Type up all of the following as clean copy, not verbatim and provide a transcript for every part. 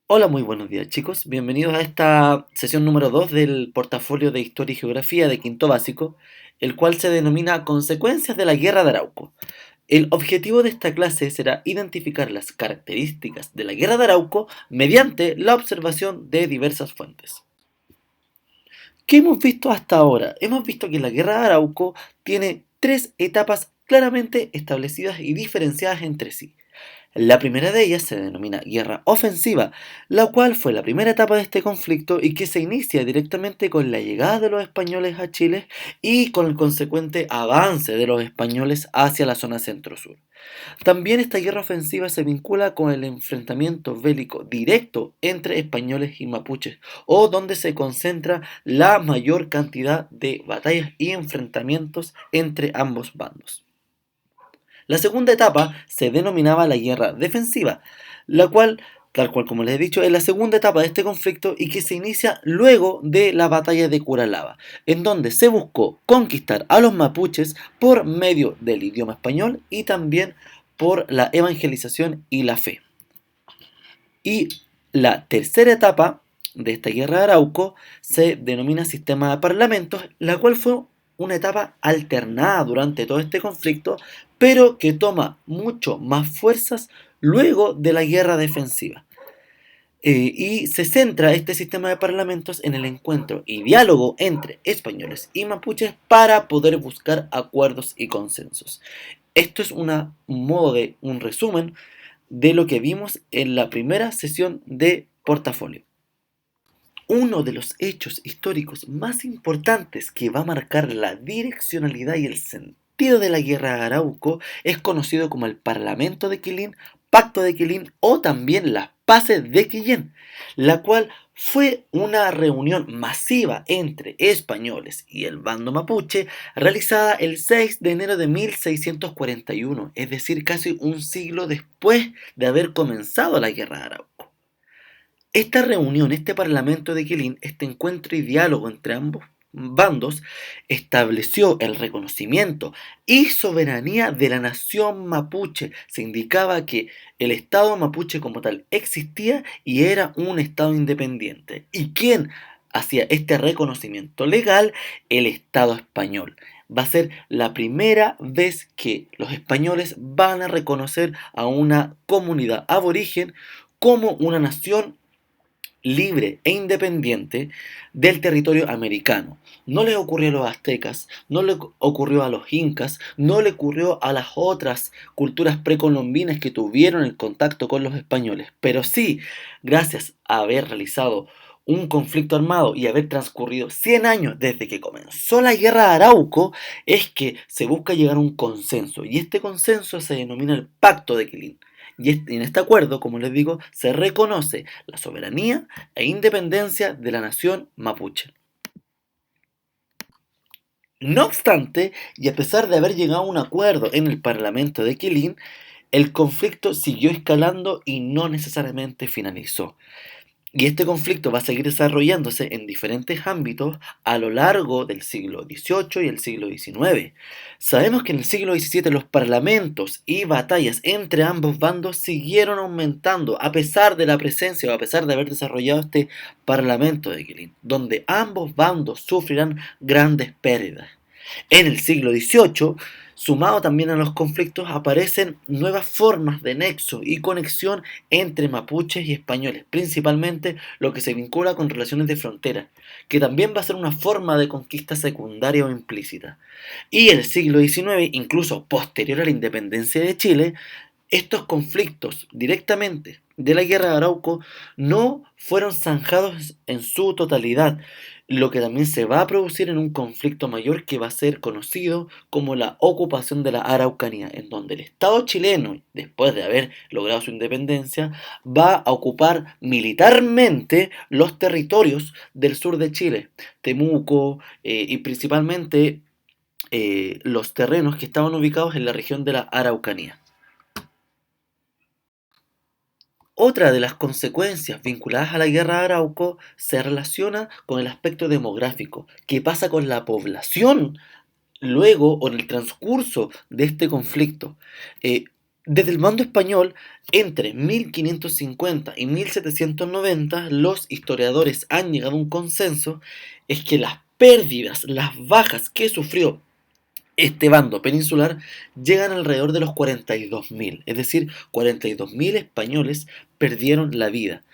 Hola, muy buenos días chicos. Bienvenidos a esta sesión número 2 del portafolio de Historia y Geografía de Quinto Básico, el cual se denomina Consecuencias de la Guerra de Arauco. El objetivo de esta clase será identificar las características de la Guerra de Arauco mediante la observación de diversas fuentes. ¿Qué hemos visto hasta ahora? Hemos visto que la Guerra de Arauco tiene tres etapas claramente establecidas y diferenciadas entre sí. La primera de ellas se denomina guerra ofensiva, la cual fue la primera etapa de este conflicto y que se inicia directamente con la llegada de los españoles a Chile y con el consecuente avance de los españoles hacia la zona centro-sur. También esta guerra ofensiva se vincula con el enfrentamiento bélico directo entre españoles y mapuches, o donde se concentra la mayor cantidad de batallas y enfrentamientos entre ambos bandos. La segunda etapa se denominaba la guerra defensiva, la cual, tal cual como les he dicho, es la segunda etapa de este conflicto y que se inicia luego de la batalla de Curalaba, en donde se buscó conquistar a los mapuches por medio del idioma español y también por la evangelización y la fe. Y la tercera etapa de esta guerra de Arauco se denomina sistema de parlamentos, la cual fue una etapa alternada durante todo este conflicto, pero que toma mucho más fuerzas luego de la guerra defensiva. Y se centra este sistema de parlamentos en el encuentro y diálogo entre españoles y mapuches para poder buscar acuerdos y consensos. Esto es un modo de un resumen de lo que vimos en la primera sesión de portafolio. Uno de los hechos históricos más importantes que va a marcar la direccionalidad y el sentido de la guerra de Arauco es conocido como el Parlamento de Quilín, Pacto de Quilín o también las Paces de Quillén, la cual fue una reunión masiva entre españoles y el bando mapuche realizada el 6 de enero de 1641, es decir, casi un siglo después de haber comenzado la guerra de Arauco. Esta reunión, este parlamento de Quilín, este encuentro y diálogo entre ambos bandos, estableció el reconocimiento y soberanía de la nación mapuche. Se indicaba que el Estado mapuche como tal existía y era un Estado independiente. ¿Y quién hacía este reconocimiento legal? El Estado español. Va a ser la primera vez que los españoles van a reconocer a una comunidad aborigen como una nación libre e independiente del territorio americano. No le ocurrió a los aztecas, no le ocurrió a los incas, no le ocurrió a las otras culturas precolombinas que tuvieron el contacto con los españoles, pero sí, gracias a haber realizado un conflicto armado y haber transcurrido 100 años desde que comenzó la guerra de Arauco, es que se busca llegar a un consenso, y este consenso se denomina el Pacto de Quilín. Y en este acuerdo, como les digo, se reconoce la soberanía e independencia de la nación mapuche. No obstante, y a pesar de haber llegado a un acuerdo en el Parlamento de Quilín, el conflicto siguió escalando y no necesariamente finalizó. Y este conflicto va a seguir desarrollándose en diferentes ámbitos a lo largo del siglo XVIII y el siglo XIX. Sabemos que en el siglo XVII los parlamentos y batallas entre ambos bandos siguieron aumentando a pesar de la presencia o a pesar de haber desarrollado este parlamento de Quilín, donde ambos bandos sufrirán grandes pérdidas. En el siglo XVIII, sumado también a los conflictos, aparecen nuevas formas de nexo y conexión entre mapuches y españoles, principalmente lo que se vincula con relaciones de frontera, que también va a ser una forma de conquista secundaria o implícita. Y en el siglo XIX, incluso posterior a la independencia de Chile, estos conflictos directamente de la guerra de Arauco no fueron zanjados en su totalidad, lo que también se va a producir en un conflicto mayor que va a ser conocido como la ocupación de la Araucanía, en donde el Estado chileno, después de haber logrado su independencia, va a ocupar militarmente los territorios del sur de Chile, Temuco y principalmente los terrenos que estaban ubicados en la región de la Araucanía. Otra de las consecuencias vinculadas a la guerra de Arauco se relaciona con el aspecto demográfico. ¿Qué pasa con la población luego o en el transcurso de este conflicto? Eh, Desde el bando español, entre 1550 y 1790, los historiadores han llegado a un consenso, es que las pérdidas, las bajas que sufrió este bando peninsular llegan alrededor de los 42.000, es decir, 42.000 españoles perdieron la vida.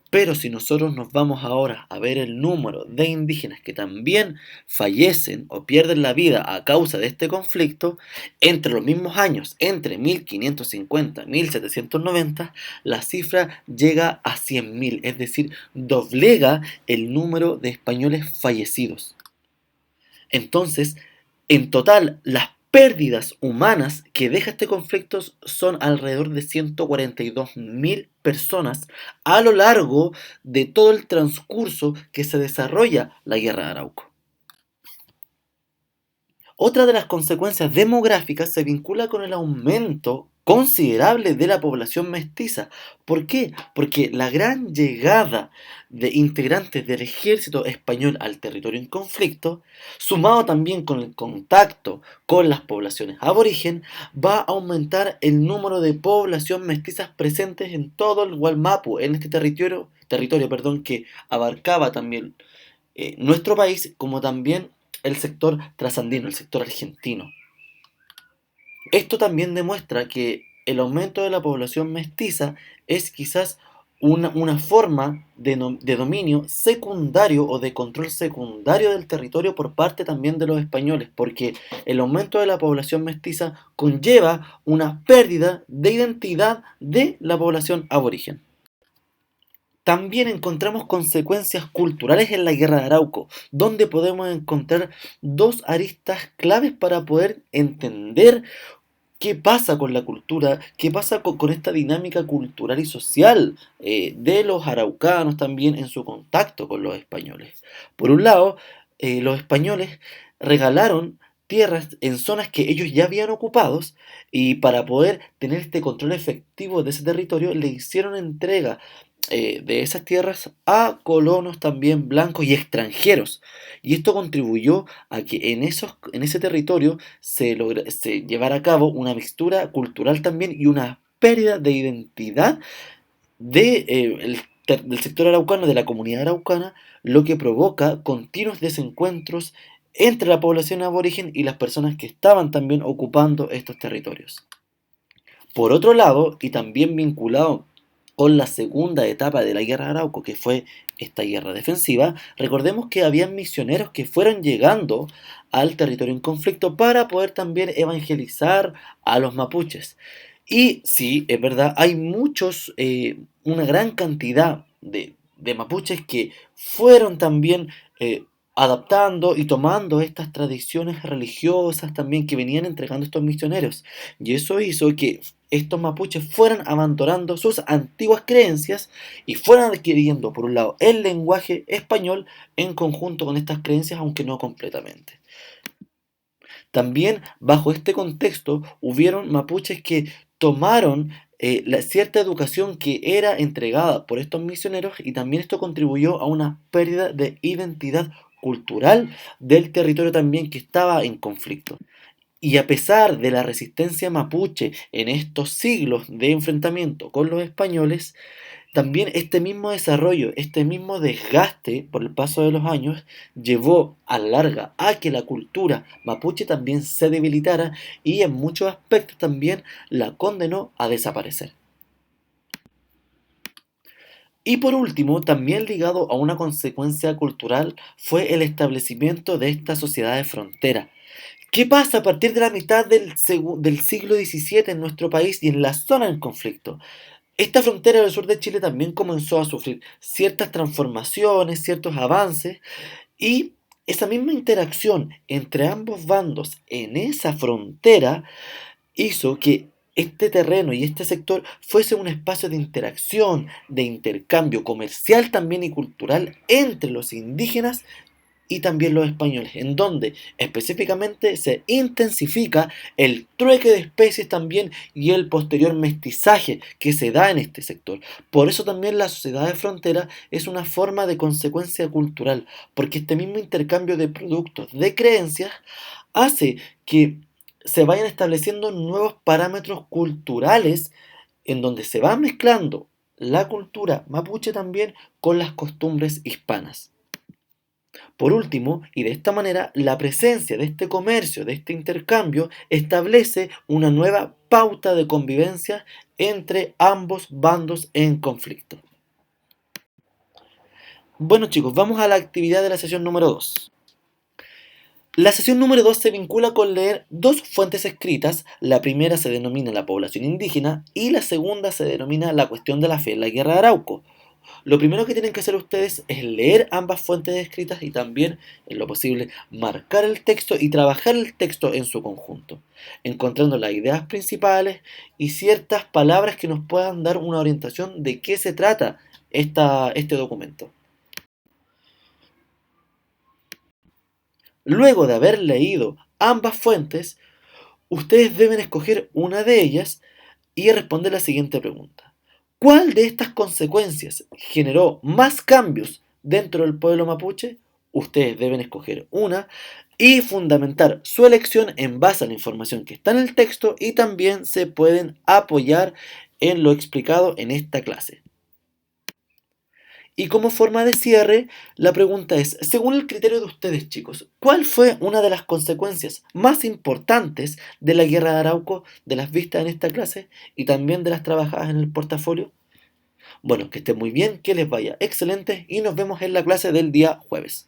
Pero si nosotros nos vamos ahora a ver el número de indígenas que también fallecen o pierden la vida a causa de este conflicto, entre los mismos años, entre 1550 y 1790, la cifra llega a 100.000, es decir, doblega el número de españoles fallecidos. Entonces, en total, las pérdidas humanas que deja este conflicto son alrededor de 142.000 personas a lo largo de todo el transcurso que se desarrolla la guerra de Arauco. Otra de las consecuencias demográficas se vincula con el aumento considerable de la población mestiza. ¿Por qué? Porque la gran llegada de integrantes del ejército español al territorio en conflicto, sumado también con el contacto con las poblaciones aborigen, va a aumentar el número de población mestizas presentes en todo el Gualmapu, en este territorio que abarcaba también nuestro país, como también el sector trasandino, el sector argentino. Esto también demuestra que el aumento de la población mestiza es quizás una forma de dominio secundario o de control secundario del territorio por parte también de los españoles, porque el aumento de la población mestiza conlleva una pérdida de identidad de la población aborigen. También encontramos consecuencias culturales en la Guerra de Arauco, donde podemos encontrar dos aristas claves para poder entender qué pasa con la cultura, qué pasa con esta dinámica cultural y social de los araucanos también en su contacto con los españoles. Por un lado, los españoles regalaron tierras en zonas que ellos ya habían ocupados y para poder tener este control efectivo de ese territorio le hicieron entrega de esas tierras a colonos también blancos y extranjeros. Y esto contribuyó a que en ese territorio se llevara a cabo una mixtura cultural también y una pérdida de identidad del sector araucano, de la comunidad araucana, lo que provoca continuos desencuentros entre la población aborigen y las personas que estaban también ocupando estos territorios. Por otro lado, y también vinculado con la segunda etapa de la guerra de Arauco, que fue esta guerra defensiva, recordemos que habían misioneros que fueron llegando al territorio en conflicto para poder también evangelizar a los mapuches. Y sí, es verdad, hay una gran cantidad de mapuches que fueron también adaptando y tomando estas tradiciones religiosas también que venían entregando estos misioneros. Y eso hizo que estos mapuches fueran abandonando sus antiguas creencias y fueran adquiriendo, por un lado, el lenguaje español en conjunto con estas creencias, aunque no completamente. También bajo este contexto hubieron mapuches que tomaron cierta educación que era entregada por estos misioneros y también esto contribuyó a una pérdida de identidad cultural del territorio también que estaba en conflicto. Y a pesar de la resistencia mapuche en estos siglos de enfrentamiento con los españoles, también este mismo desarrollo, este mismo desgaste por el paso de los años, llevó a la larga a que la cultura mapuche también se debilitara y en muchos aspectos también la condenó a desaparecer. Y por último, también ligado a una consecuencia cultural, fue el establecimiento de esta sociedad de frontera. ¿Qué pasa a partir de la mitad del siglo XVII en nuestro país y en la zona en conflicto? Esta frontera del sur de Chile también comenzó a sufrir ciertas transformaciones, ciertos avances, y esa misma interacción entre ambos bandos en esa frontera hizo que este terreno y este sector fuese un espacio de interacción, de intercambio comercial también y cultural entre los indígenas y también los españoles, en donde específicamente se intensifica el trueque de especies también y el posterior mestizaje que se da en este sector. Por eso también la sociedad de frontera es una forma de consecuencia cultural, porque este mismo intercambio de productos, de creencias, hace que se vayan estableciendo nuevos parámetros culturales en donde se va mezclando la cultura mapuche también con las costumbres hispanas. Por último, y de esta manera, la presencia de este comercio, de este intercambio, establece una nueva pauta de convivencia entre ambos bandos en conflicto. Bueno chicos, vamos a la actividad de la sesión número 2. La sesión número 2 se vincula con leer dos fuentes escritas. La primera se denomina la población indígena y la segunda se denomina la cuestión de la fe en la guerra de Arauco. Lo primero que tienen que hacer ustedes es leer ambas fuentes escritas y también, en lo posible, marcar el texto y trabajar el texto en su conjunto, encontrando las ideas principales y ciertas palabras que nos puedan dar una orientación de qué se trata este documento. Luego de haber leído ambas fuentes, ustedes deben escoger una de ellas y responder la siguiente pregunta. ¿Cuál de estas consecuencias generó más cambios dentro del pueblo mapuche? Ustedes deben escoger una y fundamentar su elección en base a la información que está en el texto y también se pueden apoyar en lo explicado en esta clase. Y como forma de cierre, la pregunta es, según el criterio de ustedes, chicos, ¿cuál fue una de las consecuencias más importantes de la guerra de Arauco, de las vistas en esta clase y también de las trabajadas en el portafolio? Bueno, que estén muy bien, que les vaya excelente y nos vemos en la clase del día jueves.